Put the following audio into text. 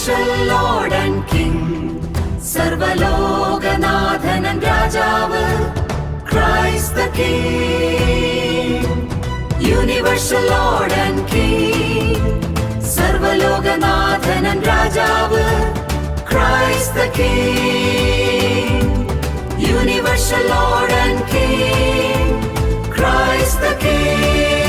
Universal Lord and King, സർവലോകനാഥനൻ രാജാവ്, Christ the King. Universal Lord and King, സർവലോകനാഥനൻ രാജാവ്, Christ the King. Universal Lord and King, Christ the King.